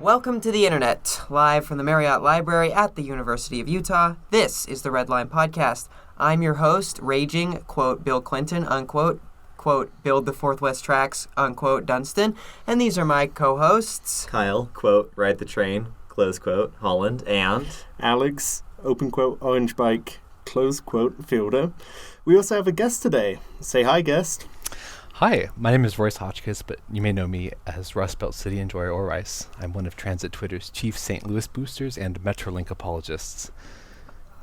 Welcome to the internet, live from the Marriott Library at the University of Utah. This is the Red Line Podcast. I'm your host, raging, quote, Bill Clinton, unquote, quote, build the Fourth West Tracks, unquote, Dunstan. And these are my co-hosts. Kyle, quote, ride the train, close quote, Holland, and... Alex, open quote, orange bike, close quote, Fielder. We also have a guest today. Say hi, guest. Hi, my name is Royce Hotchkiss, but you may know me as Rust Belt City Enjoyer or Rice. I'm one of Transit Twitter's chief St. Louis boosters and Metrolink apologists.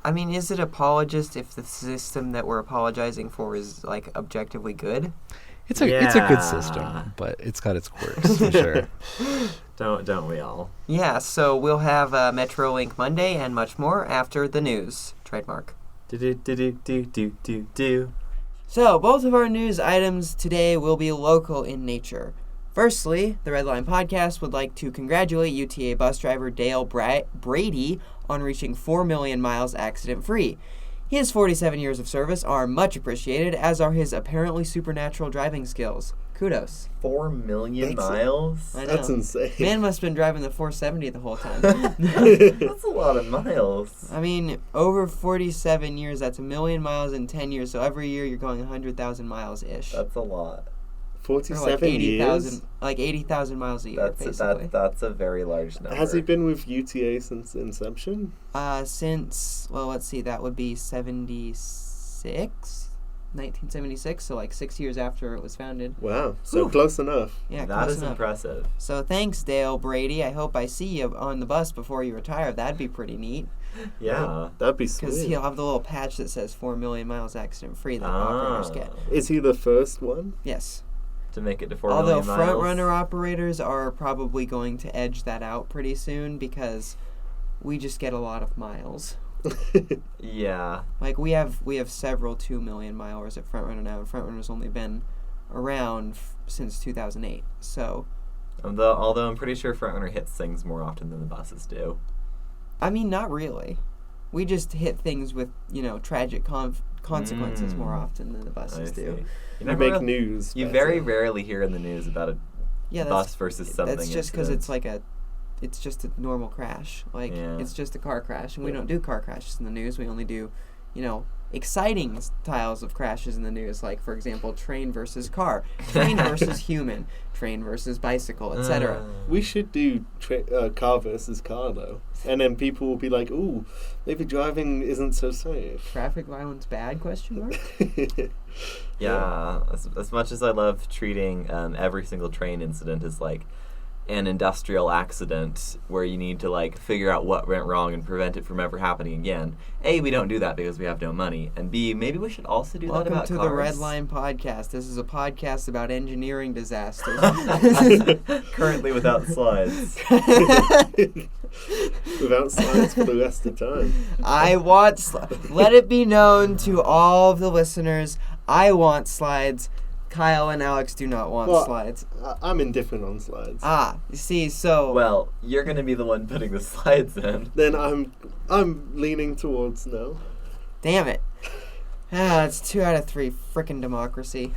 I mean, is it apologist if the system that we're apologizing for is, like, objectively good? It's a good system, but it's got its quirks, for sure. Don't we all? Yeah, so we'll have Metrolink Monday and much more after the news. Trademark. Do. So, both of our news items today will be local in nature. Firstly, the Red Line Podcast would like to congratulate UTA bus driver Dale Brady on reaching 4 million miles accident-free. His 47 years of service are much appreciated, as are his apparently supernatural driving skills. Kudos. 4 million miles? I know. That's insane. Man must have been driving the 470 the whole time. That's a lot of miles. I mean, over 47 years, that's 1 million miles in 10 years, so every year you're going 100,000 miles-ish. That's a lot. 47 years? Like 80,000 miles a year, basically. That's a very large number. Has he been with UTA since inception? Since, well, let's see, that would be 1976, so like 6 years after it was founded. Wow, so Whew. Close enough. Yeah, That close is enough. impressive. So thanks, Dale Brady. I hope I see you on the bus before you retire. That'd be pretty neat. Yeah. That'd be Because sweet. he'll have the little patch that says 4 million miles accident-free that operators get. Is he the first one? Yes. To make it to 4 Although million miles. front-runner operators are probably going to edge that out pretty soon because we just get a lot of miles. Yeah. Like, we have several 2 million milers at Frontrunner now, and Frontrunner's only been around since 2008. So, Although I'm pretty sure Frontrunner hits things more often than the buses do. I mean, not really. We just hit things with, tragic consequences more often than the buses do. You You make news. You better. very rarely hear in the news about a Yeah, bus versus something. that's just because it's like it's just a normal crash. Like, Yeah. it's just a car crash, and we don't do car crashes in the news. We only do, exciting styles of crashes in the news, like, for example, train versus car, train versus human, train versus bicycle, etc. We should do car versus car, though. And then people will be like, ooh, maybe driving isn't so safe. Traffic violence bad, question mark? Yeah, as much as I love treating every single train incident as like an industrial accident where you need to like figure out what went wrong and prevent it from ever happening again. A, we don't do that because we have no money, and B, maybe we should also do that Welcome about to cars. the Red Line Podcast. This is a podcast about engineering disasters. Currently without slides. Without slides for the rest of the time. I want let it be known to all of the listeners, I want slides. Kyle and Alex do not want slides. I'm indifferent on slides. You see, so... Well, you're going to be the one putting the slides in. Then I'm leaning towards no. Damn it. It's 2 out of 3. Frickin' democracy.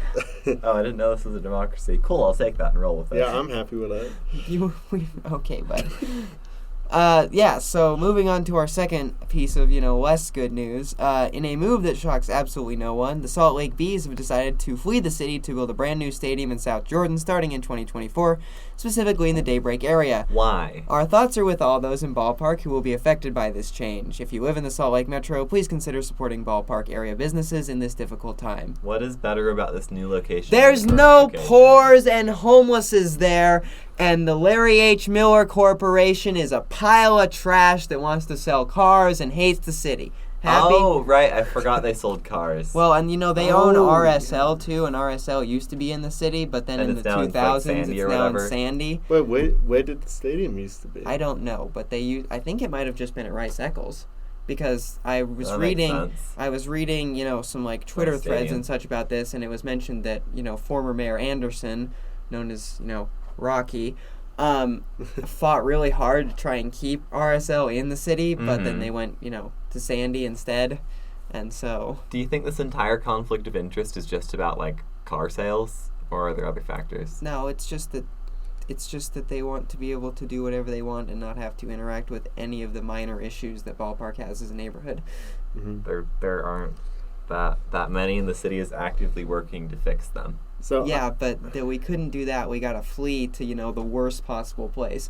Oh, I didn't know this was a democracy. Cool, I'll take that and roll with it. Yeah, I'm happy with that. Okay, bud. So moving on to our second piece of, less good news. In a move that shocks absolutely no one, the Salt Lake Bees have decided to flee the city to build a brand new stadium in South Jordan starting in 2024, specifically in the Daybreak area. Why? Our thoughts are with all those in Ballpark who will be affected by this change. If you live in the Salt Lake Metro, please consider supporting Ballpark area businesses in this difficult time. What is better about this new location? There's no poors and homelesses there, and the Larry H. Miller Corporation is a pile of trash that wants to sell cars and hates the city. Happy? Oh, right. I forgot they sold cars. Well, and they own RSL too, and RSL used to be in the city, but then And in the it's now in, 2000s Sandy it's or now in whatever. Sandy. Wait, where did the stadium used to be? I don't know, but I think it might have just been at Rice Eccles, because I was That makes reading, sense. some like Twitter threads stadium. and such about this, and it was mentioned that former Mayor Anderson, known as Rocky, fought really hard to try and keep RSL in the city, but then they went to Sandy instead, and so. Do you think this entire conflict of interest is just about like car sales, or are there other factors? No, it's just that it's just that they want to be able to do whatever they want and not have to interact with any of the minor issues that Ballpark has as a neighborhood. There aren't that many, and the city is actively working to fix them. So Yeah, but we couldn't do that. We gotta flee to, the worst possible place.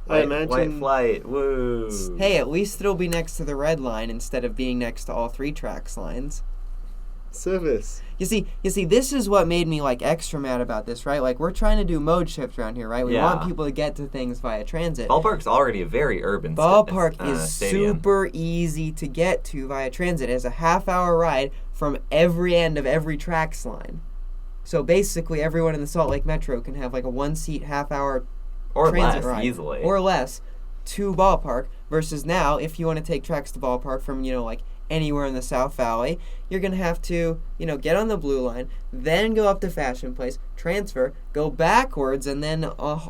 I White imagine flight, woo! Hey, at least it'll be next to the red line instead of being next to all 3 tracks lines. service. You see, this is what made me extra mad about this, right? Like, we're trying to do mode shift around here, right? We Yeah. want people to get to things via transit. Ballpark's already a very urban Ballpark is stadium. super easy to get to via transit. It has a half-hour ride from every end of every tracks line. So basically, everyone in the Salt Lake Metro can have a 1-seat half-hour or transit less, ride, easily. or less, to Ballpark. Versus now, if you want to take tracks to Ballpark from anywhere in the South Valley, you're gonna have to get on the Blue Line, then go up to Fashion Place, transfer, go backwards, and then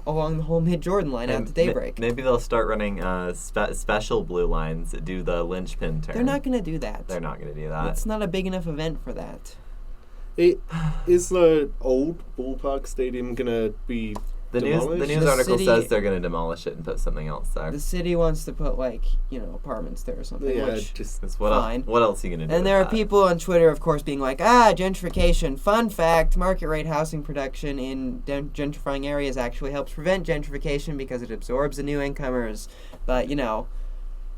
along the whole Mid Jordan line out And to Daybreak. Maybe they'll start running special blue lines that do the linchpin turn. They're not gonna do that. They're not going to do that. It's not a big enough event for that. Is the old ballpark stadium gonna be The demolished? news The article city- says they're going to demolish it and put something else there. The city wants to put apartments there or something. Yeah, which, just That's what fine. else? What else are you going to do? and there are with that? people on Twitter, of course, being like, gentrification. Fun fact, market rate housing production in gentrifying areas actually helps prevent gentrification because it absorbs the new incomers. But,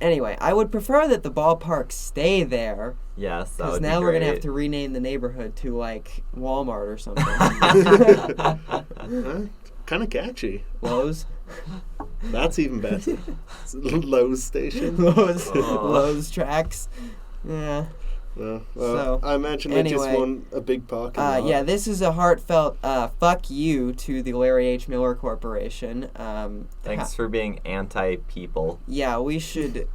anyway, I would prefer that the ballpark stay there, Yes, that because would now be we're going to have great. to rename the neighborhood to, Walmart or something. Kind of catchy. Lowe's? That's even better. It's a Lowe's station. Lowe's, Aw. Lowe's tracks. Yeah. Well, So, I imagine they just anyway, want a big parking lot. Yeah, this is a heartfelt fuck you to the Larry H. Miller Corporation. Thanks for being anti-people. Yeah, we should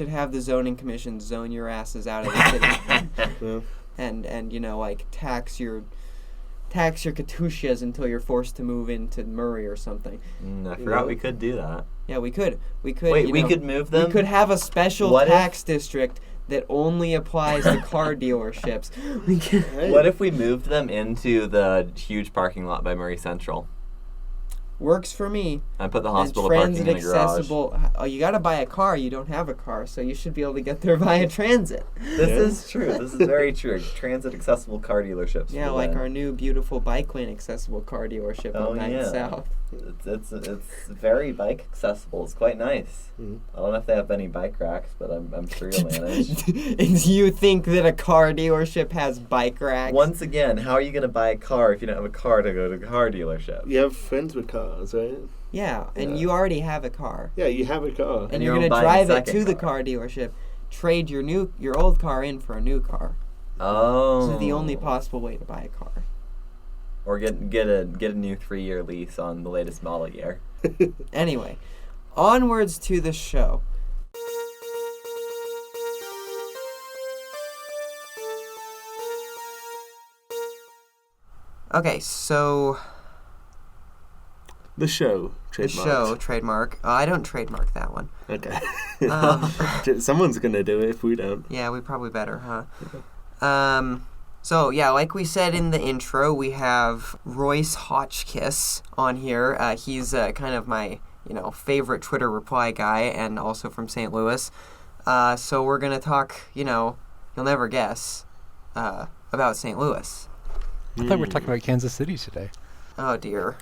have the zoning commission zone your asses out of the city, Yeah. and tax your katushias until you're forced to move into Murray or something. I forgot know? we could do that. Yeah, we could. Wait, we could move them? We could have a special What if- tax district that only applies to car dealerships. We can. Hey, What if we moved them into the huge parking lot by Murray Central? Works for me. And put the And hospital parking transit in the garage. accessible. Oh, you got to buy a car. You don't have a car, so you should be able to get there via transit. This Yeah. is true. This is very true. Transit accessible car dealerships. Yeah, for like the- our new beautiful bike lane accessible car dealership Oh, on 9th yeah. South. It's very bike accessible. It's quite nice. Mhm. I don't know if they have any bike racks, but I'm sure you'll manage. And you think that a car dealership has bike racks? Once again, how are you going to buy a car if you don't have a car to go to a car dealership? You have friends with cars, right? Yeah, and Yeah. you already have a car. Yeah, you have a car. And you're you're going to buying a drive it second to the car. car dealership, trade your old car in for a new car. Oh. This is the only possible way to buy a car. Or get a new 3-year lease on the latest model year. Anyway, onwards to the show. Okay, so The show. the show trademark. I don't trademark that one. Okay. Um, Someone's gonna do it if we don't. Yeah, we probably better, huh? So yeah, like we said in the intro, we have Royce Hotchkiss on here. He's kind of my favorite Twitter reply guy, and also from St. Louis. So we're gonna talk. You'll never guess about St. Louis. I thought we were talking about Kansas City today. Oh dear.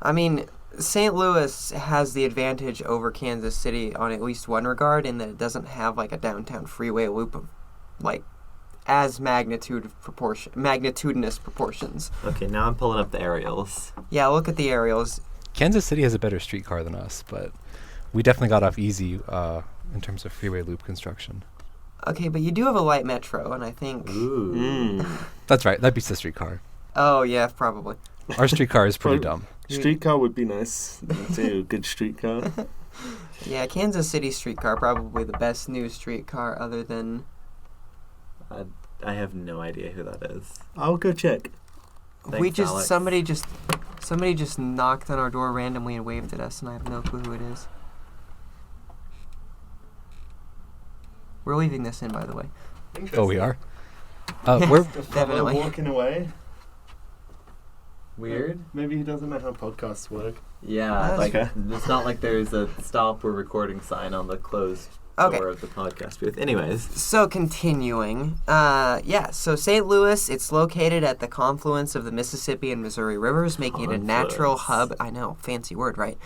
I mean, St. Louis has the advantage over Kansas City on at least one regard, in that it doesn't have a downtown freeway loop of as magnitudinous proportions. Okay, now I'm pulling up the aerials. Yeah, look at the aerials. Kansas City has a better streetcar than us, but we definitely got off easy in terms of freeway loop construction. Okay, but you do have a light metro, and I think. Ooh. That's right. That beats the streetcar. Oh yeah, probably. Our streetcar is pretty Well, dumb. Streetcar would be nice too. Good streetcar. Yeah, Kansas City streetcar probably the best new streetcar other than. I have no idea who that is. I'll go check. Thanks, Alex. somebody just knocked on our door randomly and waved at us, and I have no clue who it is. We're leaving this in, by the way. Oh, we are? Yes. We're Definitely. walking away. Weird. Maybe he doesn't know how podcasts work. Yeah, That's like okay. it's not like there's a stop or recording sign on the closed Okay. door of the podcast booth. Anyways, So continuing, so St. Louis, it's located at the confluence of the Mississippi and Missouri rivers, making it a natural hub. I know, fancy word, right?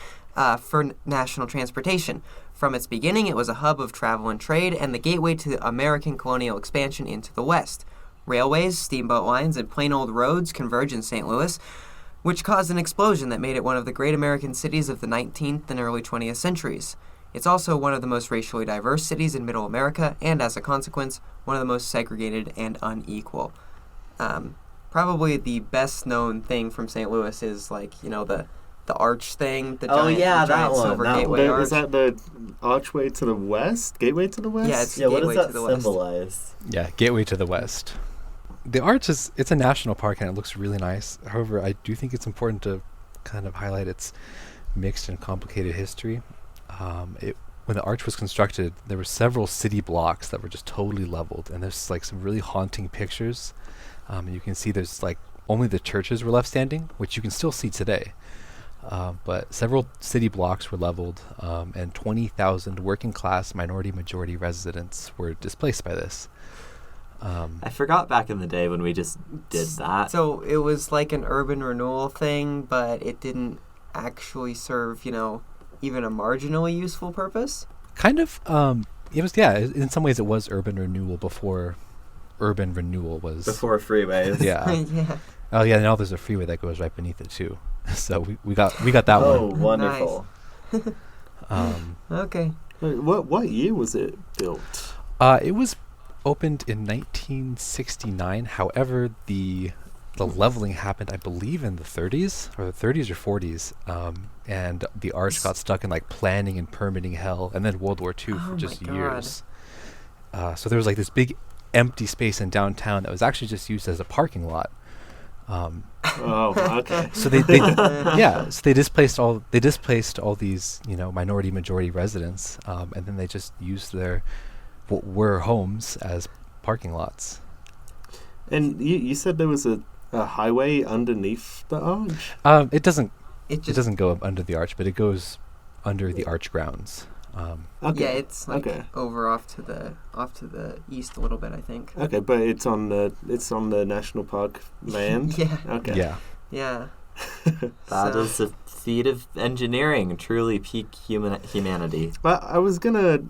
For national transportation. From its beginning, it was a hub of travel and trade and the gateway to American colonial expansion into the West. Railways, steamboat lines, and plain old roads converge in St. Louis, which caused an explosion that made it one of the great American cities of the 19th and early 20th centuries. It's also one of the most racially diverse cities in Middle America, and as a consequence, one of the most segregated and unequal. Probably the best known thing from St. Louis is the arch thing, the Oh, giant, yeah, the giant that one, silver that gateway arch. Is that the archway to the west? Gateway to the west? Yeah, it's yeah, what does gateway that to the west. symbolize? Yeah, gateway to the west. The arch it's a national park and it looks really nice. However, I do think it's important to kind of highlight its mixed and complicated history. When the arch was constructed, there were several city blocks that were just totally leveled, and there's like some really haunting pictures. You can see there's like only the churches were left standing, which you can still see today. But several city blocks were leveled, and 20,000 working class minority majority residents were displaced by this. I forgot back in the day when we just did that. So it was like an urban renewal thing, but it didn't actually serve, even a marginally useful purpose. Kind of, it was, yeah, in some ways it was urban renewal before urban renewal was. Before freeways. Yeah. Yeah. Oh yeah, now there's a freeway that goes right beneath it too. So we got that Oh, one. wonderful. Okay. Wait, what year was it built? It was opened in 1969. However, the leveling happened, I believe, in the 30s or 40s, and the arch got stuck in like planning and permitting hell, and then World War II Oh for my just God. years. So there was like this big empty space in downtown that was actually just used as a parking lot. Oh, okay. So they so they displaced all these minority majority residents, and then they just used their what were homes as parking lots. And you said there was a highway underneath the arch? It doesn't It just go up under the arch, but it goes under the arch grounds. Okay. Yeah, it's like okay. over off to the east a little bit, I think. Okay, but it's on the national park land. Yeah. Okay. Yeah. Yeah. That So- is a feat of engineering, truly peak humanity. But I was gonna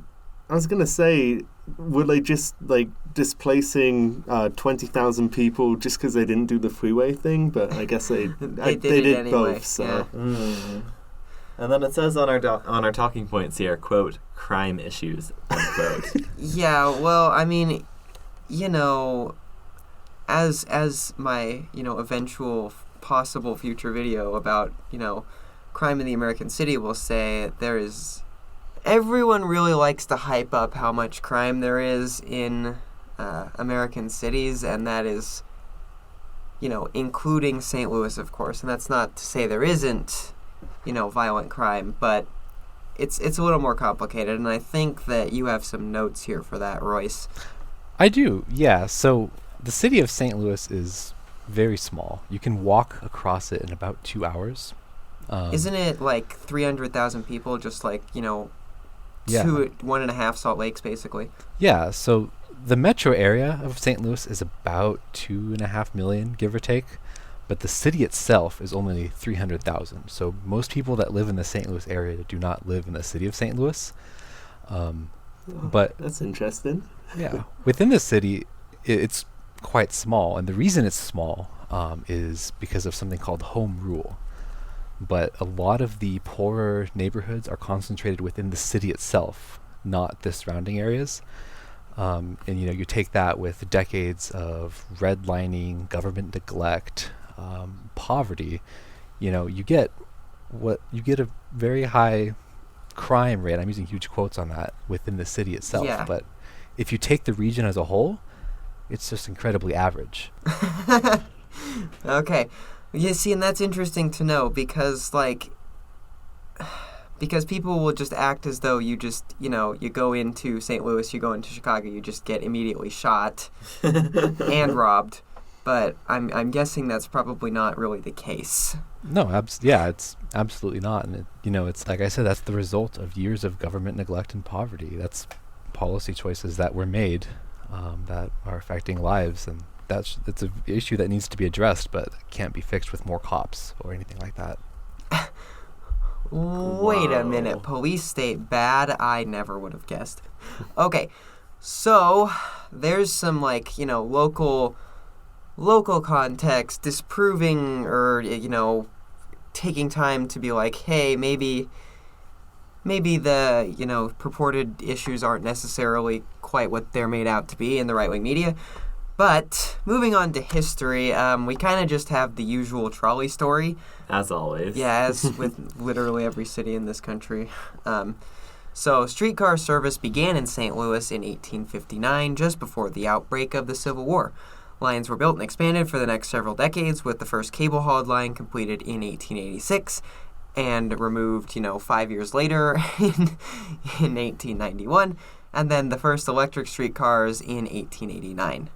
say, were they just like displacing 20,000 people just because they didn't do the freeway thing? But I guess they They did it did anyway, both. So Mm. And then it says on our talking points here, quote, crime issues, unquote. Yeah, well, I mean, as my, eventual possible future video about, crime in the American city will say, everyone really likes to hype up how much crime there is in American cities, and that is, including St. Louis, of course. And that's not to say there isn't, violent crime, but it's a little more complicated, and I think that you have some notes here for that, Royce. I do, yeah. So the city of St. Louis is very small. You can walk across it in about 2 hours. Isn't it like 300,000 people, just like, Yeah. 1.5 Salt Lakes, basically? Yeah, so the metro area of St. Louis is about 2.5 million, give or take. But the city itself is only 300,000. So most people that live in the St. Louis area do not live in the city of St. Louis. But that's interesting. yeah, within the city, it's quite small. And the reason it's small is because of something called home rule. But a lot of the poorer neighborhoods are concentrated within the city itself, not the surrounding areas. And you take that with decades of redlining, government neglect, poverty, you get a very high crime rate. I'm using huge quotes on that within the city itself. Yeah. But if you take the region as a whole, it's just incredibly average. Okay. Yeah, see, and that's interesting to know because people will just act as though you just, you go into St. Louis, you go into Chicago, you just get immediately shot and robbed. but I'm guessing that's probably not really the case. No, it's absolutely not. And it's like I said, that's the result of years of government neglect and poverty. That's policy choices that were made that are affecting lives, and it's an issue that needs to be addressed, but can't be fixed with more cops or anything like that. Wait a minute. Police state bad? I never would have guessed. Okay, so there's some local context disproving or taking time to be like, hey, maybe the purported issues aren't necessarily quite what they're made out to be in the right-wing media. But moving on to history, we kind of just have the usual trolley story. As always. Yeah, as with literally every city in this country. So streetcar service began in St. Louis in 1859, just before the outbreak of the Civil War. Lines were built and expanded for the next several decades, with the first cable-hauled line completed in 1886 and removed, 5 years later in 1891, and then the first electric streetcars in 1889.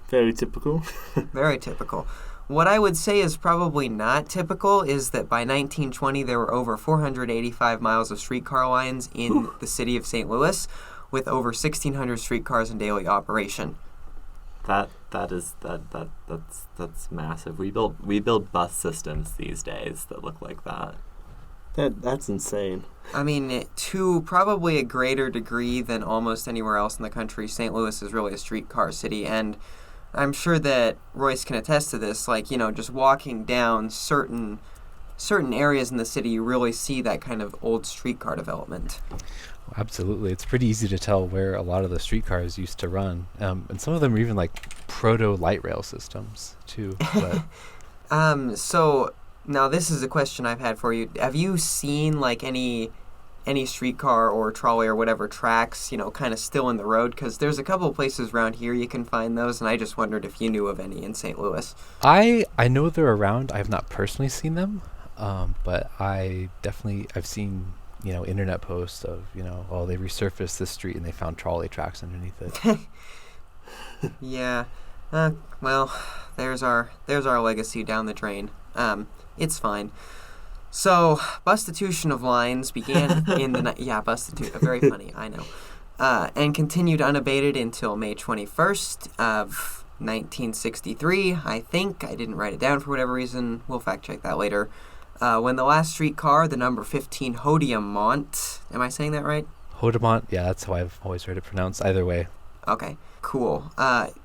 Very typical. Very typical. What I would say is probably not typical is that by 1920 there were over 485 miles of streetcar lines in the city of St. Louis, with over 1,600 streetcars in daily operation. That's massive. We build bus systems these days that look like that. That's insane. I mean, to probably a greater degree than almost anywhere else in the country, St. Louis is really a streetcar city, and I'm sure that Royce can attest to this. Just walking down certain areas in the city, you really see that kind of old streetcar development. Absolutely. It's pretty easy to tell where a lot of the streetcars used to run. And some of them are even like proto-light rail systems, too. But So now this is a question I've had for you. Have you seen any streetcar or trolley or whatever tracks, kind of still in the road? Because there's a couple of places around here you can find those, and I just wondered if you knew of any in St. Louis. I know they're around. I have not personally seen them, but I've seen internet posts of they resurfaced this street and they found trolley tracks underneath it. Yeah. Well, there's our legacy down the drain. It's fine. So, bustitution of lines began in the... very funny, I know. And continued unabated until May 21st of 1963, I think. I didn't write it down for whatever reason. We'll fact-check that later. When the last streetcar, the number 15 Hodiamont... Am I saying that right? Hodiamont? Yeah, that's how I've always heard it pronounced. Either way. Okay, cool.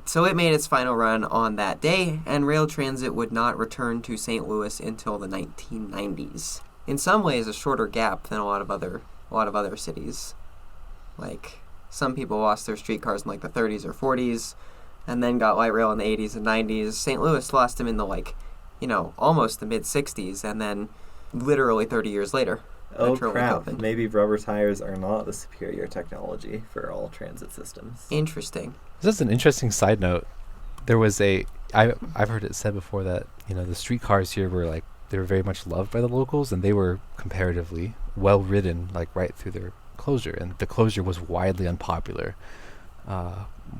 So it made its final run on that day, and rail transit would not return to St. Louis until the 1990s. In some ways, a shorter gap than a lot of other cities. Like, some people lost their streetcars in the 30s or 40s, and then got light rail in the 80s and 90s. St. Louis lost them in the almost the mid 60s, and then literally 30 years later. Oh crap, maybe rubber tires are not the superior technology for all transit systems. Interesting. This is an interesting side note. There was I've heard it said before that, the streetcars here were they were very much loved by the locals, and they were comparatively well ridden right through their closure, and the closure was widely unpopular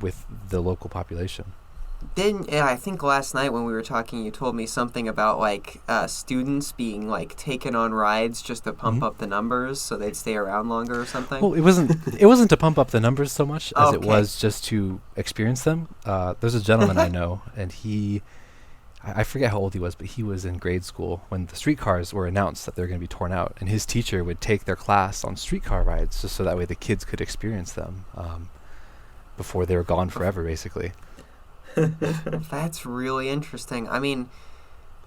with the local population. I think last night when we were talking, you told me something about students being taken on rides just to pump up the numbers so they'd stay around longer or something. Well, it wasn't to pump up the numbers so much as it was just to experience them. There's a gentleman I know, and I forget how old he was, but he was in grade school when the streetcars were announced that they were going to be torn out, and his teacher would take their class on streetcar rides just so that way the kids could experience them before they were gone forever, basically. That's really interesting. I mean,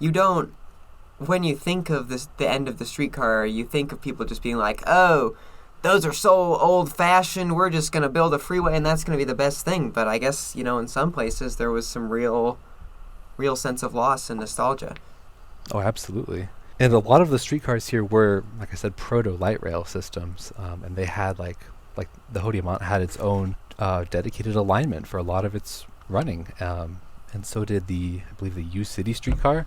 when you think of the end of the streetcar, you think of people just being like, oh, those are so old-fashioned, we're just going to build a freeway and that's going to be the best thing. But I guess, in some places there was some real sense of loss and nostalgia. Oh, absolutely. And a lot of the streetcars here were, like I said, proto-light rail systems, and they had, like the Hodiamont had its own dedicated alignment for a lot of its running, and so did I believe the U-City streetcar,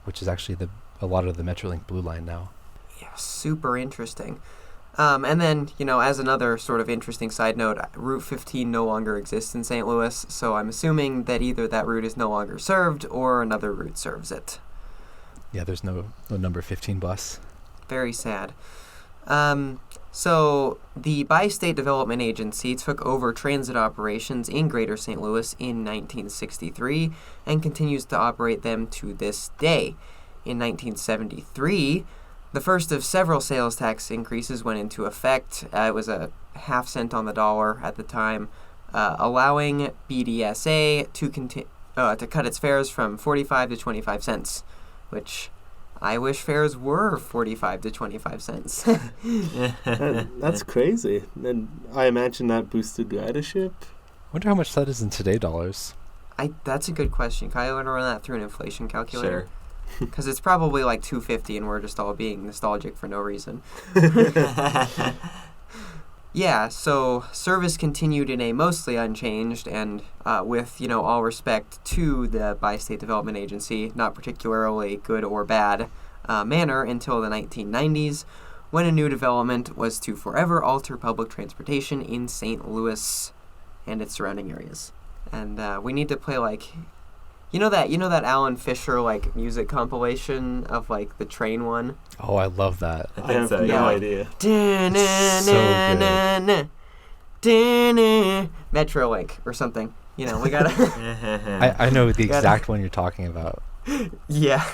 which is actually a lot of the Metrolink Blue Line now. Yeah, super interesting. And then, as another sort of interesting side note, Route 15 no longer exists in St. Louis, so I'm assuming that either that route is no longer served or another route serves it. Yeah, there's no number 15 bus. Very sad. So the Bi-State Development Agency took over transit operations in Greater St. Louis in 1963 and continues to operate them to this day. In 1973, the first of several sales tax increases went into effect. It was a half cent on the dollar at the time, allowing BDSA to cut its fares from 45 to 25 cents, which I wish fares were 45 to 25 cents. That's crazy. And I imagine that boosted ridership. Wonder how much that is in today dollars. That's a good question. Can I run that through an inflation calculator? Sure. Because it's probably like $2.50 and we're just all being nostalgic for no reason. Yeah, so service continued in a mostly unchanged and with, all respect to the Bi-State Development Agency, not particularly good or bad manner until the 1990s, when a new development was to forever alter public transportation in St. Louis and its surrounding areas. And we need to play You know that Alan Fisher music compilation of the train one? Oh, I love that. I have so, no yeah. idea. Metrolink or something. We gotta. I know the exact one you're talking about. Yeah.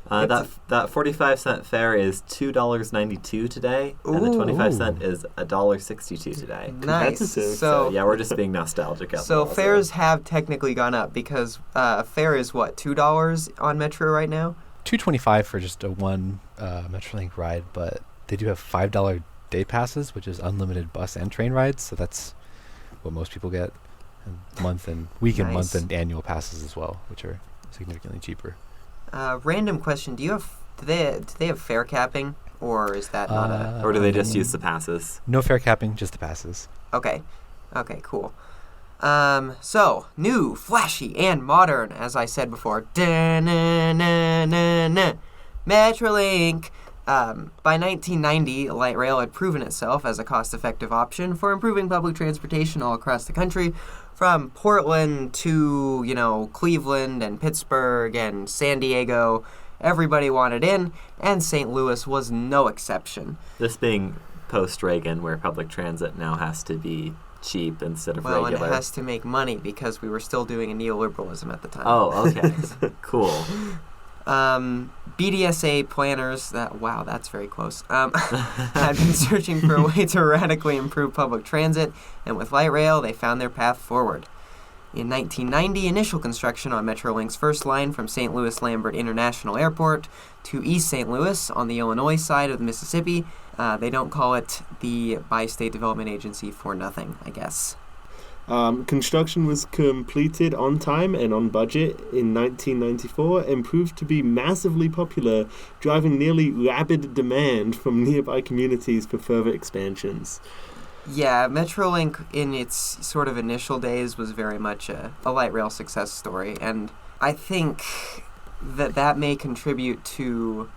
That 45-cent fare is $2.92 today, and the 25-cent is $1.62 today. Nice. Competitive. So yeah, we're just being nostalgic. So fares have technically gone up because fare is what, $2 on Metro right now? $2.25 for just a one Metrolink ride, but they do have $5 day passes, which is unlimited bus and train rides. So that's what most people get. And week and month and annual passes as well, which are significantly cheaper. Random question: do they have fare capping, or is that not a? Or do they just use the passes? No fare capping, just the passes. Okay, cool. So new, flashy, and modern, as I said before. Metrolink. By 1990, light rail had proven itself as a cost-effective option for improving public transportation all across the country, from Portland to, Cleveland and Pittsburgh and San Diego. Everybody wanted in, and St. Louis was no exception. This being post-Reagan, where public transit now has to be cheap instead of regular. And it has to make money because we were still doing a neoliberalism at the time. Oh, okay. Cool. BDSA planners, that's very close, had been searching for a way to radically improve public transit, and with light rail, they found their path forward. In 1990, initial construction on Metrolink's first line from St. Louis Lambert International Airport to East St. Louis on the Illinois side of the Mississippi. They don't call it the Bi-State Development Agency for nothing, I guess. Construction was completed on time and on budget in 1994 and proved to be massively popular, driving nearly rabid demand from nearby communities for further expansions. Yeah, Metrolink in its sort of initial days was very much a light rail success story, and I think that may contribute to...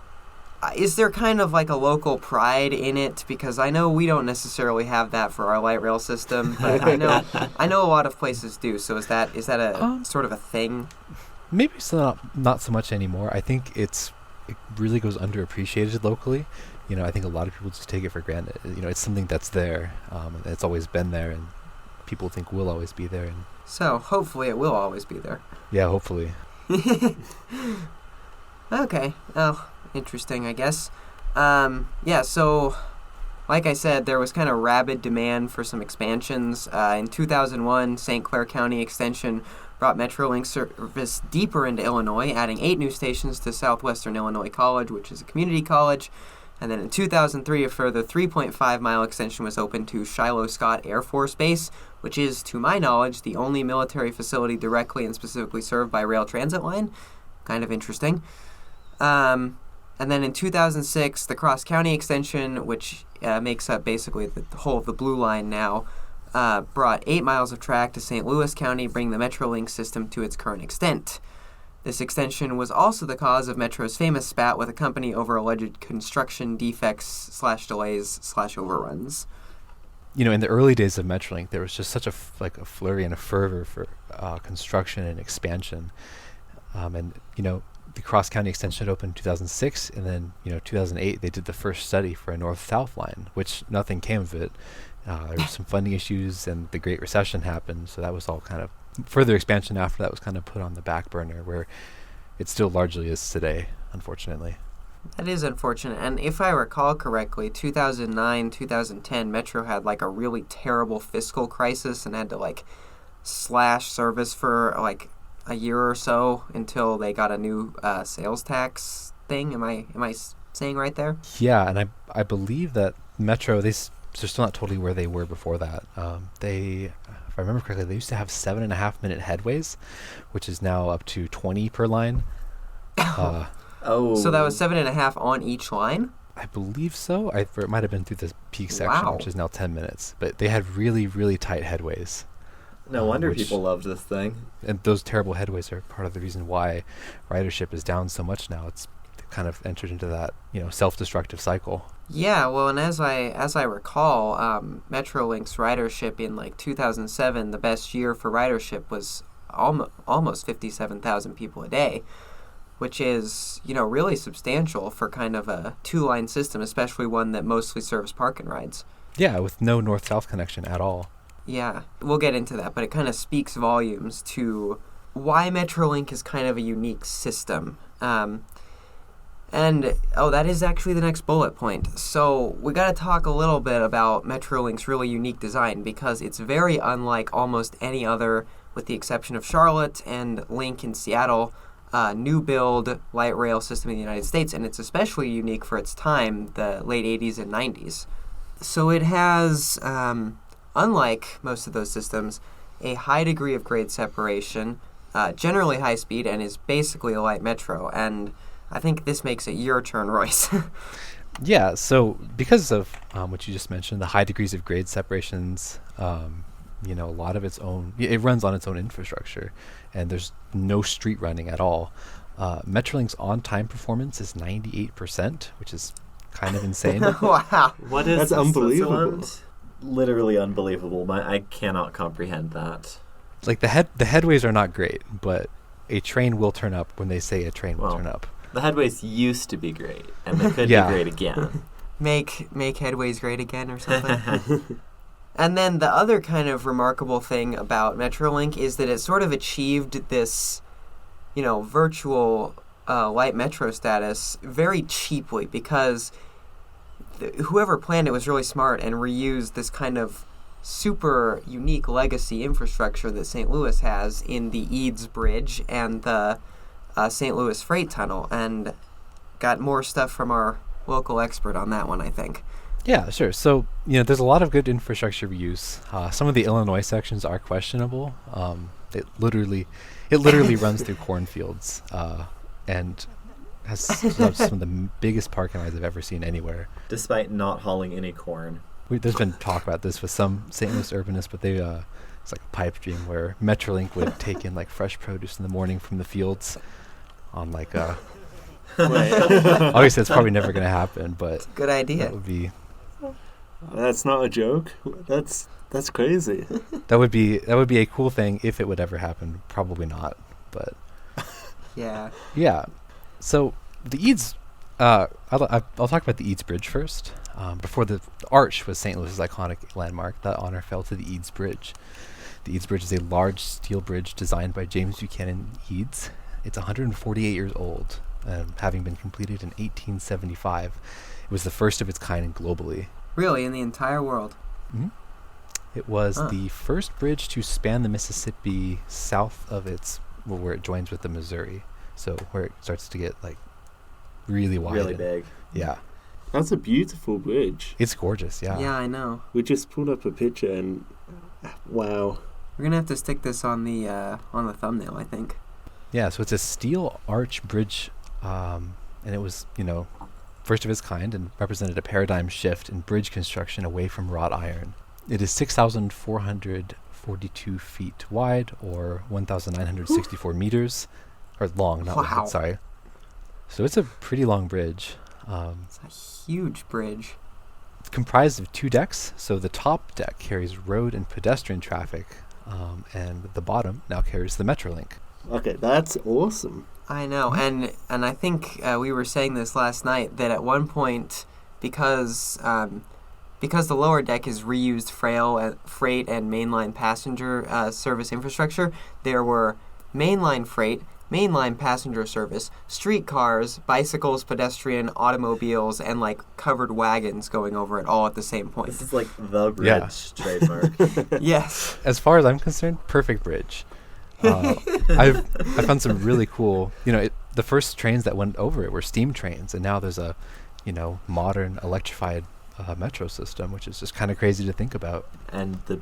is there kind of a local pride in it? Because I know we don't necessarily have that for our light rail system, but I know a lot of places do. So is that a sort of a thing? Maybe it's not so much anymore. I think it really goes underappreciated locally. I think a lot of people just take it for granted. It's something that's there, and it's always been there, and people think will always be there. And so hopefully it will always be there. Yeah, hopefully. Okay. Oh. Interesting, I guess. So like I said, there was kind of rabid demand for some expansions. In 2001, St. Clair County Extension brought Metrolink service deeper into Illinois, adding 8 new stations to Southwestern Illinois College, which is a community college. And then in 2003, a further 3.5-mile extension was opened to Shiloh Scott Air Force Base, which is, to my knowledge, the only military facility directly and specifically served by rail transit line. Kind of interesting. And then in 2006, the Cross County Extension, which makes up basically the whole of the Blue Line now, brought 8 miles of track to St. Louis County, bringing the Metrolink system to its current extent. This extension was also the cause of Metro's famous spat with a company over alleged construction defects/delays/overruns. In the early days of Metrolink, there was just such a flurry and a fervor for construction and expansion. The cross-county extension opened in 2006, and then, 2008, they did the first study for a north-south line, which nothing came of it. There were some funding issues, and the Great Recession happened, so that was all kind of further expansion after that was kind of put on the back burner, where it still largely is today, unfortunately. That is unfortunate. And if I recall correctly, 2009, 2010, Metro had a really terrible fiscal crisis and had to slash service for a year or so until they got a new sales tax thing. Am I saying right there? Yeah, and I believe that Metro, they're still not totally where they were before that. They, if I remember correctly, they used to have 7.5-minute headways, which is now up to 20 per line. So that was 7.5 on each line? I believe so. It might have been through the peak section, Wow. which is now 10 minutes. But they had really, really tight headways. No wonder which- people loved this thing. And those terrible headways are part of the reason why ridership is down so much now. It's kind of entered into that, self-destructive cycle. Yeah, well, and as I recall, Metrolink's ridership in 2007, the best year for ridership was almost 57,000 people a day, which is, really substantial for kind of a two-line system, especially one that mostly serves park and rides. Yeah, with no north-south connection at all. Yeah, we'll get into that, but it kind of speaks volumes to why Metrolink is kind of a unique system. That is actually the next bullet point. So we got to talk a little bit about Metrolink's really unique design, because it's very unlike almost any other, with the exception of Charlotte and Link in Seattle, new build light rail system in the United States, and it's especially unique for its time, the late 80s and 90s. So it has, unlike most of those systems, a high degree of grade separation, generally high speed, and is basically a light metro. And I think this makes it your turn, Royce. Yeah, so because of what you just mentioned, the high degrees of grade separations, a lot of its own, it runs on its own infrastructure, and there's no street running at all. Metrolink's on-time performance is 98%, which is kind of insane. Wow. What is That's this, unbelievable. Switzerland? Literally unbelievable. I cannot comprehend that. The headways are not great, but a train will turn up when they say a train will turn up. The headways used to be great, and they could Yeah. be great again. Make headways great again or something. And then the other kind of remarkable thing about Metrolink is that it sort of achieved this, virtual light metro status very cheaply, because whoever planned it was really smart and reused this kind of super unique legacy infrastructure that St. Louis has in the Eads Bridge and the St. Louis Freight Tunnel, and got more stuff from our local expert on that one, I think. Yeah, sure. So, there's a lot of good infrastructure reuse. Some of the Illinois sections are questionable. It literally runs through cornfields, and has some of the biggest parking lots I've ever seen anywhere. Despite not hauling any corn. There's been talk about this with some St. Louis urbanists, but it's like a pipe dream where Metrolink would take in fresh produce in the morning from the fields on obviously it's probably never going to happen, but Good idea. that would be That's not a joke. That's crazy. that would be a cool thing if it would ever happen. Probably not, but Yeah. yeah. So the Eads, I'll talk about the Eads Bridge first. Before the arch was St. Louis's iconic landmark, that honor fell to the Eads Bridge. The Eads Bridge is a large steel bridge designed by James Buchanan Eads. It's 148 years old, having been completed in 1875. It was the first of its kind globally. Really, in the entire world. Mm-hmm. It was the first bridge to span the Mississippi south of where it joins with the Missouri. So where it starts to get really wide. Really big. Yeah. That's a beautiful bridge. It's gorgeous, yeah. Yeah, I know. We just pulled up a picture and wow. We're gonna have to stick this on the thumbnail, I think. Yeah, so it's a steel arch bridge, and it was, first of its kind and represented a paradigm shift in bridge construction away from wrought iron. It is 6,442 feet wide, or 1,964 meters, or long, not Wow. wide, sorry. So it's a pretty long bridge. It's a huge bridge. It's comprised of 2 decks. So the top deck carries road and pedestrian traffic, and the bottom now carries the Metrolink. Okay, that's awesome. I know, and I think we were saying this last night that at one point, because the lower deck is reused freight and mainline passenger service infrastructure, there were mainline freight, mainline passenger service, streetcars, bicycles, pedestrian, automobiles, and like covered wagons going over it all at the same point. This is like the bridge Yeah. trademark. Yes. As far as I'm concerned, perfect bridge. I found some really cool, the first trains that went over it were steam trains, and now there's a, modern electrified metro system, which is just kind of crazy to think about. And the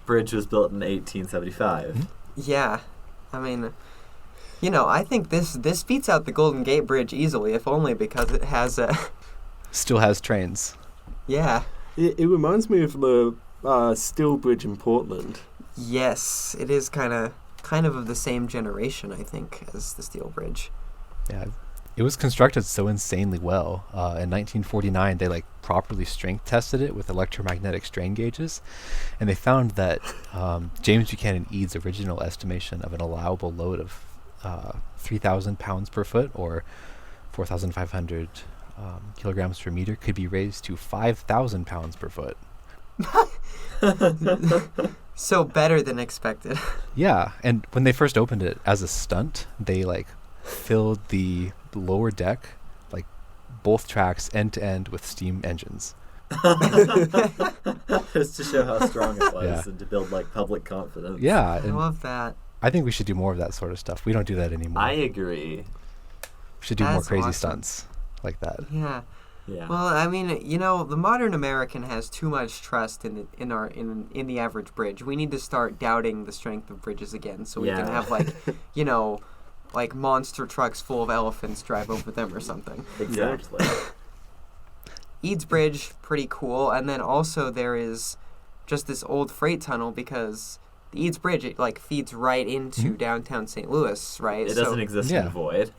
bridge was built in 1875. Yeah. I mean, I think this beats out the Golden Gate Bridge easily, if only because it has a... Still has trains. Yeah. It reminds me of the Steel Bridge in Portland. Yes, it is kind of the same generation, I think, as the Steel Bridge. Yeah, it was constructed so insanely well. In 1949, they properly strength tested it with electromagnetic strain gauges, and they found that James Buchanan Eads' original estimation of an allowable load of 3,000 pounds per foot, or 4,500 kilograms per meter, could be raised to 5,000 pounds per foot. So better than expected. Yeah, and when they first opened it as a stunt, they filled the lower deck, both tracks end to end, with steam engines. Just to show how strong it was Yeah. and to build public confidence. Yeah, I and love that. I think we should do more of that sort of stuff. We don't do that anymore. I agree. We should do more That's crazy awesome. stunts like that. Yeah. Yeah. Well, I mean, the modern American has too much trust in the average bridge. We need to start doubting the strength of bridges again, so we can Yeah. have monster trucks full of elephants drive over them or something. Exactly. Eads Bridge, pretty cool, and then also there is just this old freight tunnel because the Eads Bridge it feeds right into downtown St. Louis, right? It doesn't exist in Yeah. the void.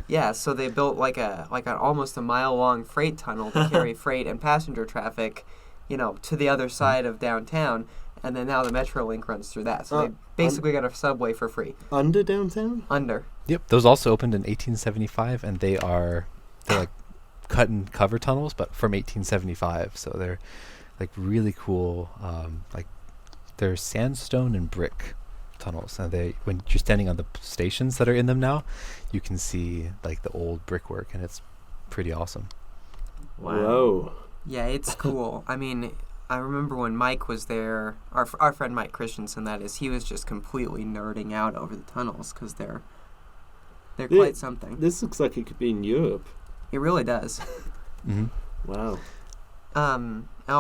Yeah, so they built an almost a mile long freight tunnel to carry freight and passenger traffic, to the other side of downtown, and then now the Metrolink runs through that. So they basically got a subway for free. Under downtown? Under. Yep, those also opened in 1875, and they're cut and cover tunnels, but from 1875. So they're really cool. They're sandstone and brick tunnels, and when you're standing on the stations that are in them now, you can see the old brickwork, and it's pretty awesome. Wow. Whoa. Yeah, it's cool. I mean, I remember when Mike was there, our friend Mike Christensen, that is, he was just completely nerding out over the tunnels because they're quite something. This looks like it could be in Europe. It really does. Mm-hmm. Wow.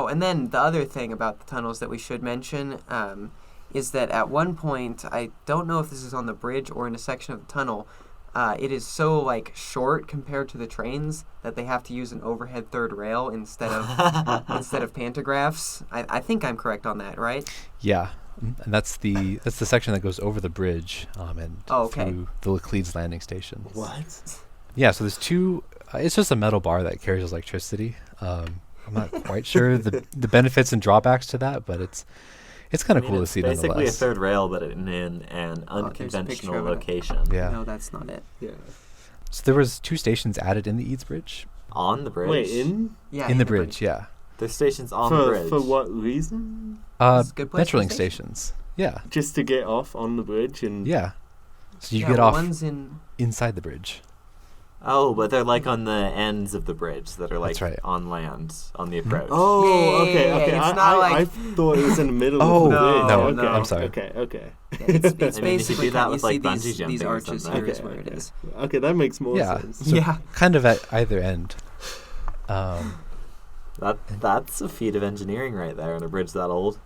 And then the other thing about the tunnels that we should mention is that at one point, I don't know if this is on the bridge or in a section of the tunnel, it is so short compared to the trains that they have to use an overhead third rail instead of pantographs. I think I'm correct on that, right? Yeah, and that's the section that goes over the bridge and through the Laclede's landing station. What? Yeah, so there's two. It's just a metal bar that carries electricity. I'm not quite sure the benefits and drawbacks to that, but it's kind of cool to see basically nonetheless. a third rail, but in an there's a unconventional picture of it. location. Yeah. No, that's not it. Yeah. So there was 2 stations added in the Eads Bridge. On the bridge. Wait, in? Yeah, in the bridge, yeah. There's stations on the For, bridge. for what reason? It's a good place for a Metrolink station. stations. Yeah, Just to get off on the bridge and... yeah. So you Yeah, get off one's in. inside the bridge. Oh, but they're on the ends of the bridge that are That's right. on land, on the approach. Oh, Yeah, okay, yeah, okay. it's I, not I thought it was in the middle Oh, of the no, bridge. no, okay, no. I'm sorry. Okay, okay. Yeah, it's I mean, if you basically do that you with, see bungee these jumping or arches something. here is Okay, where it okay. is. Okay, that makes more Yeah. sense. So Yeah. kind of at either end. That's a feat of engineering right there on a bridge that old.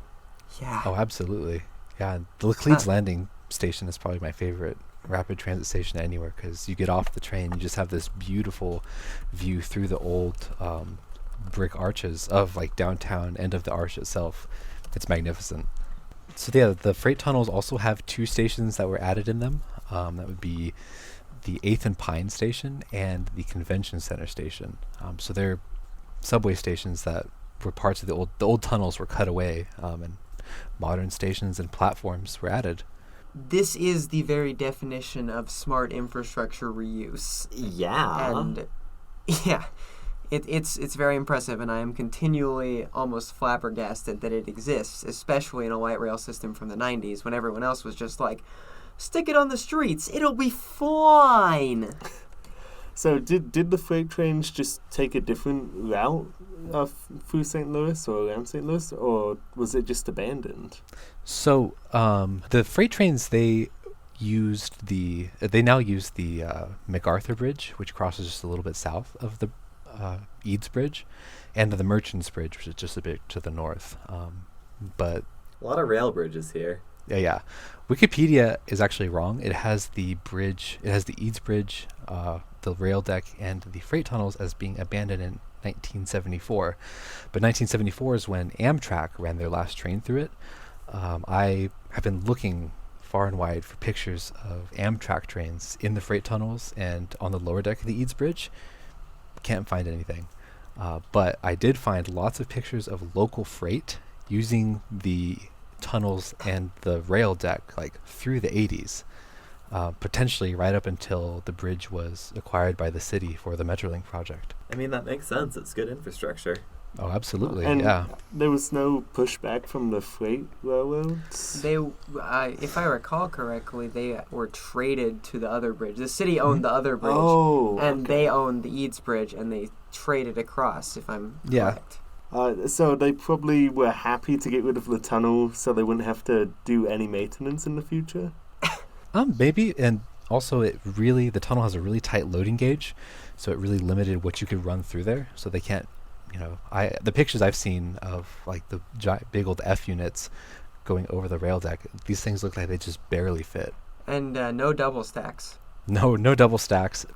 Yeah. Oh, absolutely. Yeah, the Laclede's landing station is probably my favorite rapid transit station anywhere, because you get off the train, you just have this beautiful view through the old brick arches of downtown and of the arch itself. It's magnificent. So yeah, the freight tunnels also have 2 stations that were added in them. That would be the 8th and Pine station and the Convention Center station. So they're subway stations that were parts of the old tunnels were cut away, and modern stations and platforms were added. This is the very definition of smart infrastructure reuse. Yeah. And yeah, it's very impressive, and I am continually almost flabbergasted that it exists, especially in a light rail system from the 90s when everyone else was just like, stick it on the streets, it'll be fine. So did the freight trains just take a different route through St. Louis or around St. Louis, or was it just abandoned? So the freight trains, they now use the MacArthur Bridge, which crosses just a little bit south of the Eads Bridge, and the Merchants Bridge, which is just a bit to the north. But A lot of rail bridges here. yeah. Wikipedia is actually wrong. It has the Eads Bridge, the rail deck, and the freight tunnels as being abandoned in 1974. But 1974 is when Amtrak ran their last train through it. I have been looking far and wide for pictures of Amtrak trains in the freight tunnels and on the lower deck of the Eads Bridge. Can't find anything. But I did find lots of pictures of local freight using the tunnels and the rail deck like through the 80s, potentially right up until the bridge was acquired by the city for the Metrolink project. I mean, that makes sense. It's good infrastructure. Oh, absolutely. And yeah. there was no pushback from the freight railroads? They, if I recall correctly, they were traded to the other bridge. The city owned the other bridge, and they owned the Eads Bridge, and they traded across, if I'm correct. So they probably were happy to get rid of the tunnel so they wouldn't have to do any maintenance in the future? Maybe, and also the tunnel has a really tight loading gauge, so it really limited what you could run through there. So they can't, the pictures I've seen of like the big old F units going over the rail deck, these things look like they just barely fit. And no double stacks. No double stacks.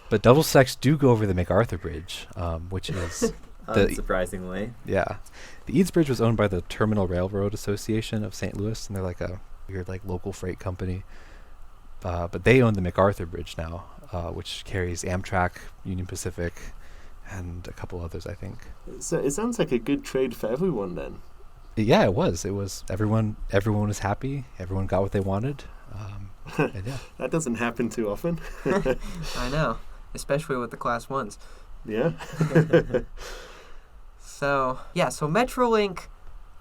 But double stacks do go over the MacArthur Bridge, which is Unsurprisingly. yeah. The Eads Bridge was owned by the Terminal Railroad Association of St. Louis, and they're like a weird like local freight company. But they own the MacArthur Bridge now, which carries Amtrak, Union Pacific, and a couple others, I think. So it sounds like a good trade for everyone then. Yeah, it was. Everyone was happy. Everyone got what they wanted. And yeah. That doesn't happen too often. I know, especially with the Class 1s. Yeah. So Metrolink,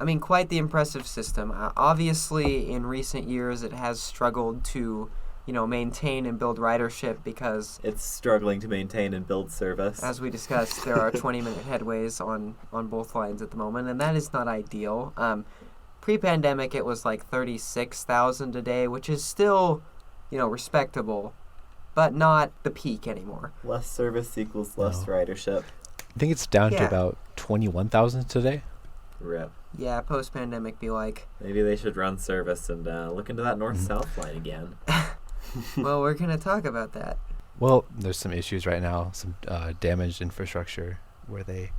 I mean, quite the impressive system. Obviously, in recent years, it has struggled to, maintain and build ridership because It's struggling to maintain and build service. as we discussed, there are 20-minute headways on both lines at the moment, and that is not ideal. Pre-pandemic, it was like 36,000 a day, which is still, respectable, but not the peak anymore. Less service equals less No. ridership. I think it's down to Yeah. about 21,000 today. Rip. Yeah, post-pandemic be like, Maybe they should run service and look into that north-south line again. well, we're going to talk about that. Well, there's some issues right now, some damaged infrastructure where they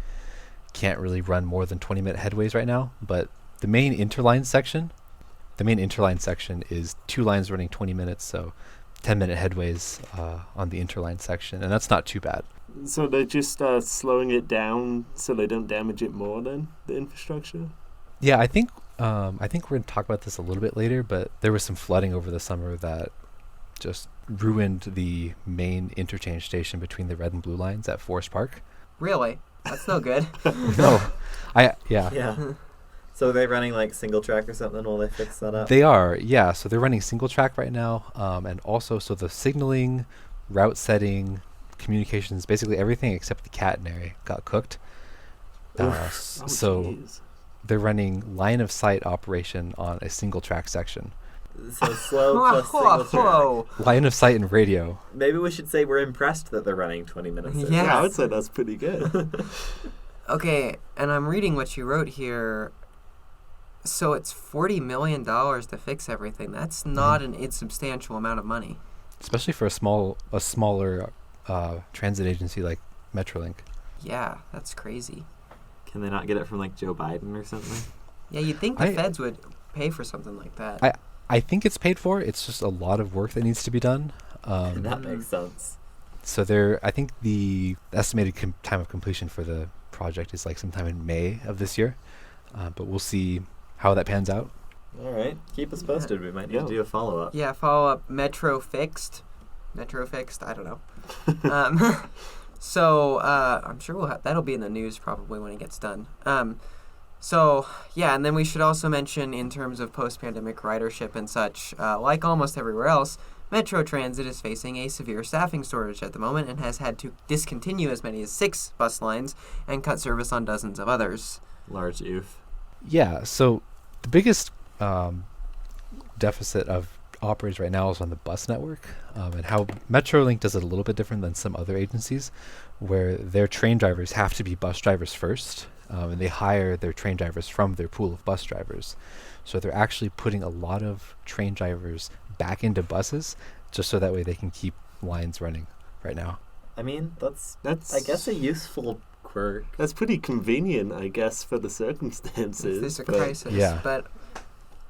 can't really run more than 20-minute headways right now. But the main interline section is 2 lines running 20 minutes, so 10-minute headways on the interline section, and that's not too bad. So they're just slowing it down so they don't damage it more than the infrastructure? Yeah, I think we're going to talk about this a little bit later, but there was some flooding over the summer that just ruined the main interchange station between the red and blue lines at Forest Park. Really? That's no good. No, yeah. Yeah. So are they running like single track or something while they fix that up? They are, yeah. So they're running single track right now, and also so the signaling, route setting, communications, basically everything except the catenary got cooked. So Jeez. they're running line of sight operation on a single track section. So slow plus single track. Whoa. Line of sight and radio. Maybe we should say we're impressed that they're running 20 minutes. Yeah. Yeah, I would say that's pretty good. Okay, and I'm reading what you wrote here. So it's $40 million to fix everything. That's not an insubstantial amount of money. Especially for a smaller transit agency like Metrolink. Yeah, that's crazy. Can they not get it from like Joe Biden or something? Yeah, you'd think the I- feds would pay for something like that. I think it's paid for. It's just a lot of work that needs to be done. That makes sense. So I think the estimated time of completion for the project is like sometime in May of this year, but we'll see how that pans out. All right, keep us posted. We might need to do a follow-up. Yeah, follow-up Metro Fixed. I don't know. So I'm sure that'll be in the news probably when it gets done. So, yeah, and then we should also mention in terms of post-pandemic ridership and such, like almost everywhere else, Metro Transit is facing a severe staffing shortage at the moment and has had to discontinue as many as 6 bus lines and cut service on dozens of others. Large oof. Yeah, so the biggest deficit of operators right now is on the bus network, and how Metrolink does it a little bit different than some other agencies, where their train drivers have to be bus drivers first, and they hire their train drivers from their pool of bus drivers. So they're actually putting a lot of train drivers back into buses just so that way they can keep lines running right now. I mean, that's I guess a useful quirk. That's pretty convenient, I guess, for the circumstances. If there's a crisis. Yeah. But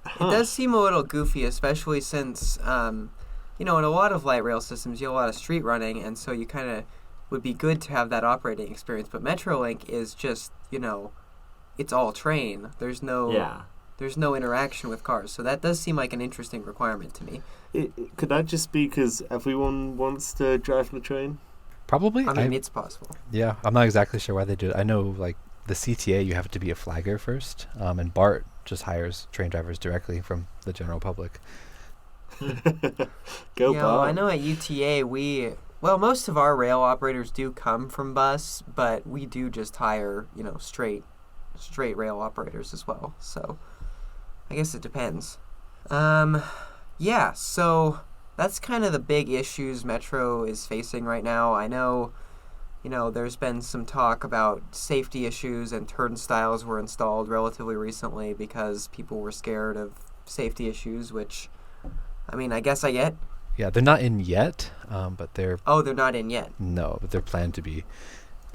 it does seem a little goofy, especially since, in a lot of light rail systems, you have a lot of street running, and so you kind of would be good to have that operating experience. But Metrolink is just, it's all train. There's no interaction with cars. So that does seem like an interesting requirement to me. Could that just be because everyone wants to drive the train? Probably. I mean, it's possible. Yeah, I'm not exactly sure why they do it. I know, like, the CTA, you have to be a flagger first, and BART just hires train drivers directly from the general public. Go BART. I know at UTA most of our rail operators do come from bus, but we do just hire, straight rail operators as well. So I guess it depends. Yeah, so that's kind of the big issues Metro is facing right now. I know, there's been some talk about safety issues, and turnstiles were installed relatively recently because people were scared of safety issues, which, I mean, I guess I get. Yeah, they're not in yet, but they're... Oh, they're not in yet. No, but they're planned to be.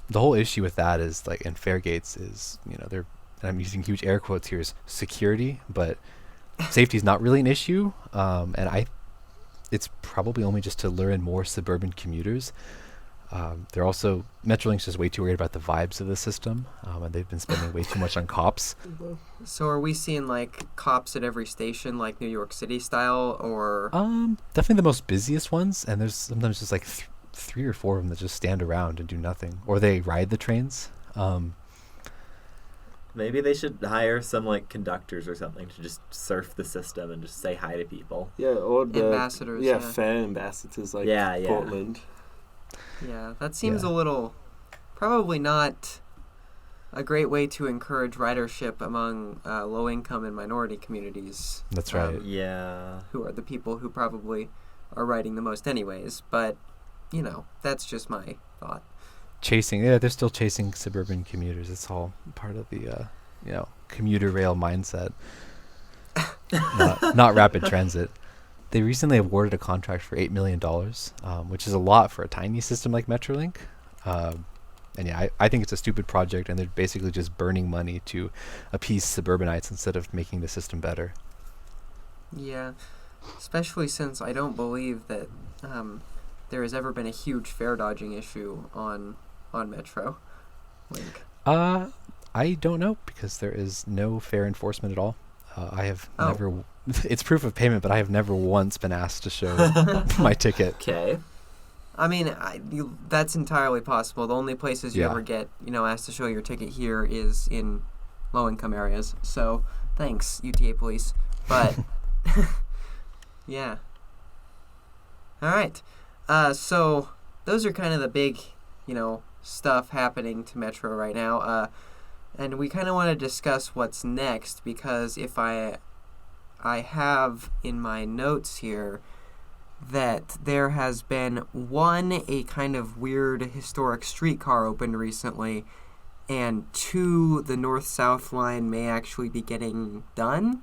The whole issue with that is, like, in fare gates is, they're... And I'm using huge air quotes here, is security, but safety is not really an issue, and it's probably only just to lure in more suburban commuters. They're also, Metrolink's just way too worried about the vibes of the system, and they've been spending way too much on cops. So are we seeing, like, cops at every station, like New York City style, or? Definitely the most busiest ones, and there's sometimes just like 3 or 4 of them that just stand around and do nothing, or they ride the trains. Maybe they should hire some, like, conductors or something to just surf the system and just say hi to people. Yeah, or the ambassadors. Fare ambassadors like Portland. Yeah, that seems a little, probably not a great way to encourage ridership among low-income and minority communities. That's right. Who are the people who probably are riding the most anyways, but, that's just my thought. They're still chasing suburban commuters. It's all part of the, commuter rail mindset, not rapid transit. They recently awarded a contract for $8 million, which is a lot for a tiny system like Metrolink. I think it's a stupid project, and they're basically just burning money to appease suburbanites instead of making the system better. Yeah, especially since I don't believe that there has ever been a huge fare dodging issue on Metro Link. I don't know, because there is no fare enforcement at all. I have never... It's proof of payment, but I have never once been asked to show my ticket. Okay. I mean, that's entirely possible. The only places you ever get, asked to show your ticket here is in low-income areas. So, thanks, UTA police. But, yeah. All right. So, those are kind of the big, stuff happening to Metro right now. And we kind of want to discuss what's next, because if I have in my notes here that there has been a kind of weird historic streetcar opened recently, and 2, the north-south line may actually be getting done, ?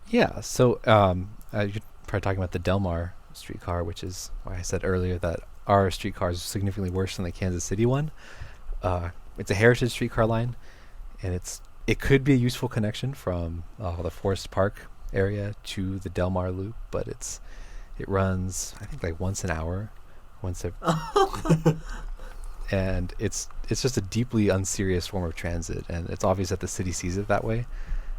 Yeah, so you're probably talking about the Delmar streetcar, which is why I said earlier that our streetcar is significantly worse than the Kansas City one. It's a heritage streetcar line, and it could be a useful connection from the Forest Park area to the Delmar loop, but it's It runs, I think, like once an hour, and it's just a deeply unserious form of transit, and it's obvious that the city sees it that way.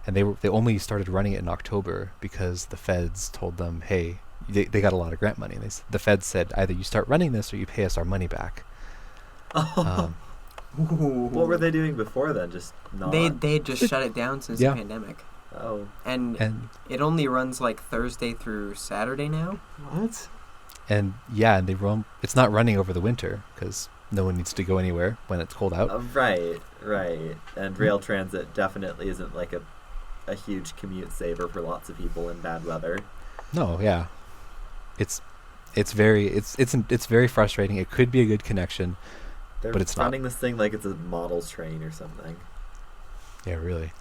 And they only started running it in October because the feds told them, hey, they got a lot of grant money. And the feds said, either you start running this or you pay us our money back. What were they doing before then? Just not? They just shut it down since the pandemic. Oh. And it only runs like Thursday through Saturday now. What? And they run. It's not running over the winter because no one needs to go anywhere when it's cold out. Right. And rail transit definitely isn't like a huge commute saver for lots of people in bad weather. No, yeah. It's very frustrating. It could be a good connection, but it's running this thing like it's a models train or something. Yeah, really.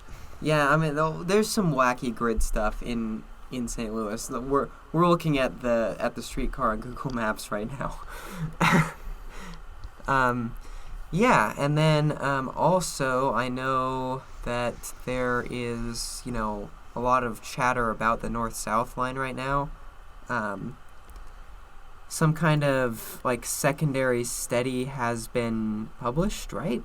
Yeah, I mean, there's some wacky grid stuff in St. Louis. We're looking at the streetcar on Google Maps right now. Yeah, and then also I know that there is, a lot of chatter about the north-south line right now. Some kind of like secondary study has been published, right?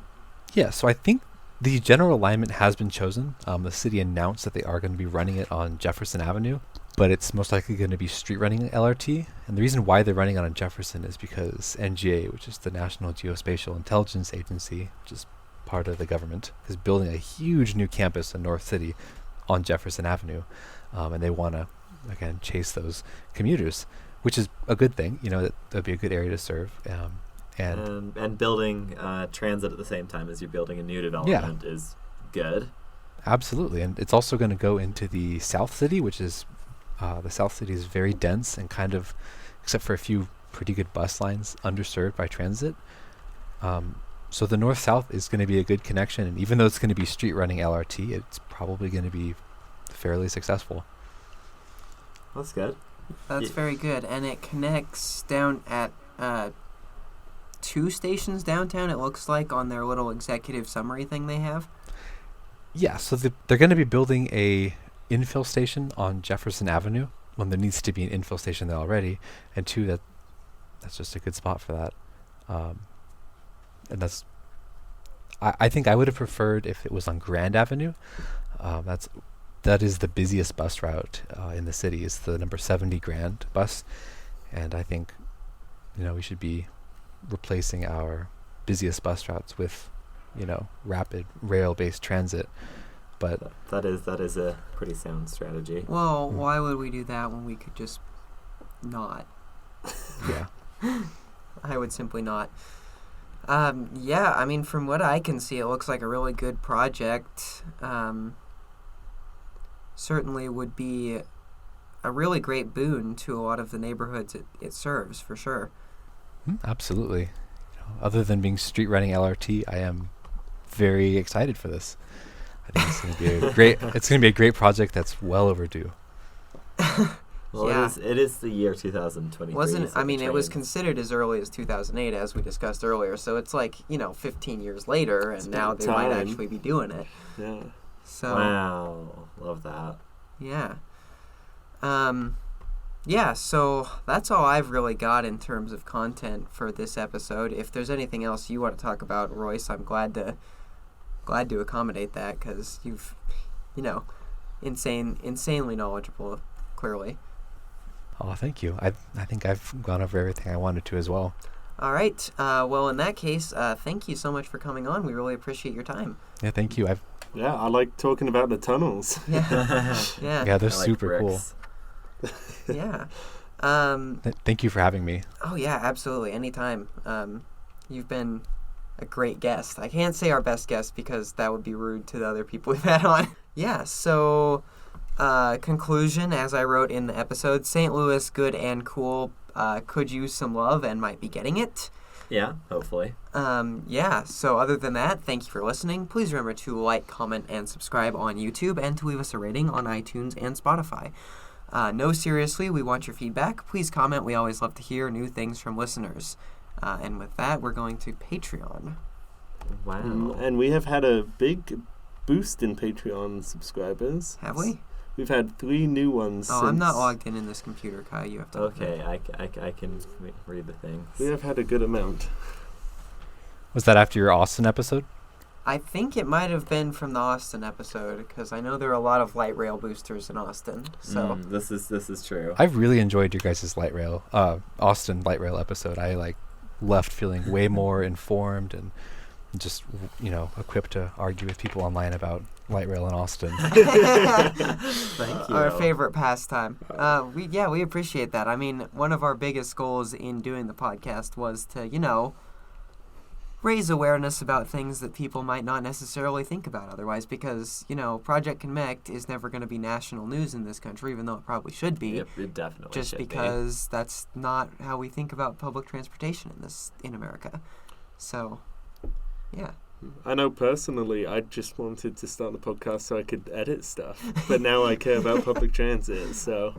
Yeah, so I think the general alignment has been chosen. The city announced that they are going to be running it on Jefferson Avenue, but it's most likely going to be street running LRT. And the reason why they're running it on Jefferson is because NGA, which is the National Geospatial Intelligence Agency, which is part of the government, is building a huge new campus in North City on Jefferson Avenue. And they want to, again, chase those commuters, which is a good thing. That would be a good area to serve. And building transit at the same time as you're building a new development is good. Absolutely. And it's also going to go into the South City, which is the South City is very dense and kind of, except for a few pretty good bus lines, underserved by transit. So the north-south is going to be a good connection, and even though it's going to be street running LRT, it's probably going to be fairly successful. That's good. That's very good, and it connects down at 2 stations downtown, it looks like, on their little executive summary thing they have. Yeah, so they're going to be building a infill station on Jefferson Avenue when there needs to be an infill station there already, and 2, that's just a good spot for that. And I think I would have preferred if it was on Grand Avenue. That is the busiest bus route in the city. It's the number 70 Grand bus, and I think we should be replacing our busiest bus routes with rapid rail-based transit. But that is a pretty sound strategy. Well, why would we do that when we could just not? Yeah. I would simply not. Yeah, I mean, from what I can see, it looks like a really good project. Certainly would be a really great boon to a lot of the neighborhoods it serves, for sure. Absolutely. Other than being street running LRT, I am very excited for this. I think it's going to be a great project that's well overdue. Well, yeah. It is the year 2023. It was considered as early as 2008, as we discussed earlier. So it's like 15 years later, and now they might actually be doing it. Yeah. So. Wow, love that. Yeah. Yeah. So that's all I've really got in terms of content for this episode. If there's anything else you want to talk about, Royce, I'm glad to accommodate that, because you've, insanely knowledgeable, clearly. Oh, thank you. I think I've gone over everything I wanted to as well. All right. Well, in that case, thank you so much for coming on. We really appreciate your time. Yeah, thank you. I like talking about the tunnels. Yeah. Yeah, they're super cool. Yeah. Thank you for having me. Oh, yeah, absolutely. Anytime. You've been a great guest. I can't say our best guest because that would be rude to the other people we've had on. Yeah, so conclusion, as I wrote in the episode, St. Louis, good and cool, could use some love and might be getting it. Yeah, hopefully. Yeah, so other than that, thank you for listening. Please remember to like, comment, and subscribe on YouTube, and to leave us a rating on iTunes and Spotify. No, seriously, we want your feedback. Please comment. We always love to hear new things from listeners. And with that, we're going to Patreon. Wow. And we have had a big boost in Patreon subscribers. Have we? We've had 3 new ones. Oh, I'm not since- logged in this computer, Kai. You have to. open Okay, it. I can read the things. We have had a good amount. Was that after your Austin episode? I think it might have been from the Austin episode because I know there are a lot of light rail boosters in Austin. So This is true. I've really enjoyed your guys' light rail, Austin light rail episode. I left feeling way more informed and just equipped to argue with people online about light rail in Austin. Thank you. our favorite pastime. We appreciate that. I mean, one of our biggest goals in doing the podcast was to raise awareness about things that people might not necessarily think about otherwise, because Project Connect is never going to be national news in this country, even though it probably should be. Yep, it definitely Just should because that's not how we think about public transportation in America. So, yeah. I know personally, I just wanted to start the podcast so I could edit stuff, but now I care about public transit, so...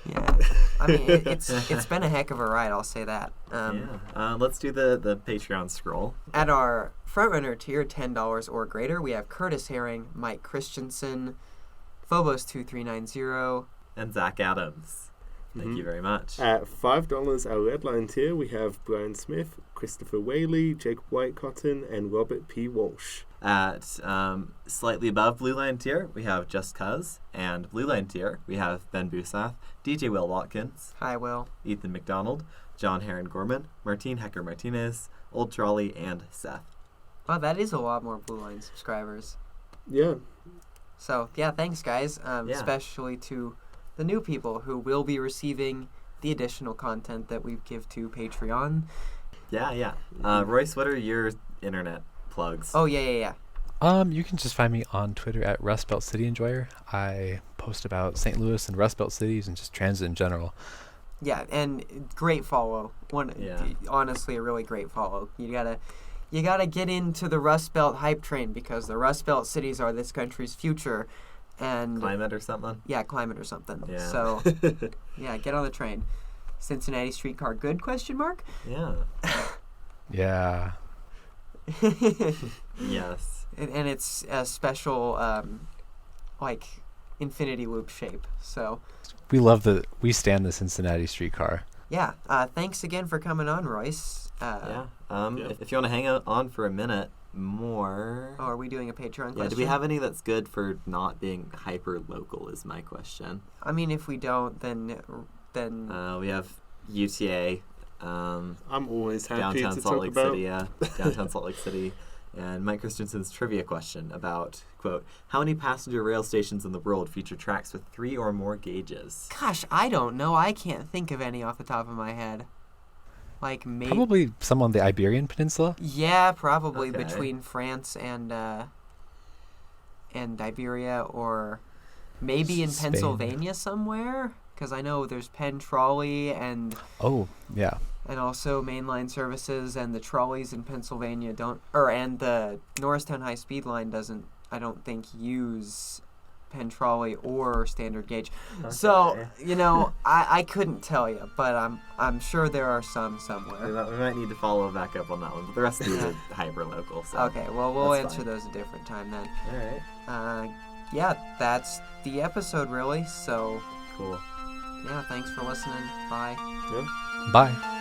Yeah, I mean, it's been a heck of a ride, I'll say that. Let's do the Patreon scroll. At our frontrunner tier, $10 or greater, we have Curtis Herring, Mike Christensen, Phobos2390. And Zach Adams. Thank you very much. At $5, our red line tier, we have Brian Smith, Christopher Whaley, Jacob Whitecotton, and Robert P. Walsh. At slightly above Blue Line tier, we have Just Cuz. And Blue Line tier, we have Ben Busath, DJ Will Watkins, Hi, Will. Ethan McDonald, John Heron Gorman, Martine Hecker Martinez, Old Trolley, and Seth. Wow, that is a lot more Blue Line subscribers. Yeah. So, yeah, thanks, guys. Especially to the new people who will be receiving the additional content that we give to Patreon. Yeah. Royce, what are your internet plugs? Oh, yeah. You can just find me on Twitter at Rust Belt City Enjoyer. I post about St. Louis and Rust Belt cities and just transit in general. Yeah, and great follow. Honestly, a really great follow. You gotta get into the Rust Belt hype train because the Rust Belt cities are this country's future. And Climate or something? Yeah, climate or something. Yeah. So, yeah, get on the train. Cincinnati streetcar good? ? Yeah. Yeah. Yes. And it's a special, infinity loop shape. So, We stand the Cincinnati streetcar. yeah. Thanks again for coming on, Royce. If you want to hang on for a minute more. Oh, are we doing a Patreon question? Yeah, do we have any that's good for not being hyper local is my question. I mean, if we don't, then We have UTA. I'm always happy Downtown to Salt talk Lake about... City, Downtown Salt Lake City. And Mike Christensen's trivia question about, quote, how many passenger rail stations in the world feature tracks with 3 or more gauges? Gosh, I don't know. I can't think of any off the top of my head. Maybe. Probably some on the Iberian Peninsula. Yeah, probably Okay. between France and Iberia, or maybe in Spain. Pennsylvania somewhere. Because I know there's Penn Trolley and Oh, yeah. also mainline services, and the trolleys in Pennsylvania and the Norristown High Speed Line doesn't, I don't think, use Penn Trolley or standard gauge. Okay. So, I couldn't tell you, but I'm sure there are some somewhere. We might need to follow back up on that one, but the rest of these are hyper local. So. Okay, well, we'll That's answer fine. those a different time then. All right. Yeah, that's the episode, really. So, Cool. yeah, thanks for listening. Bye. Yeah. Bye.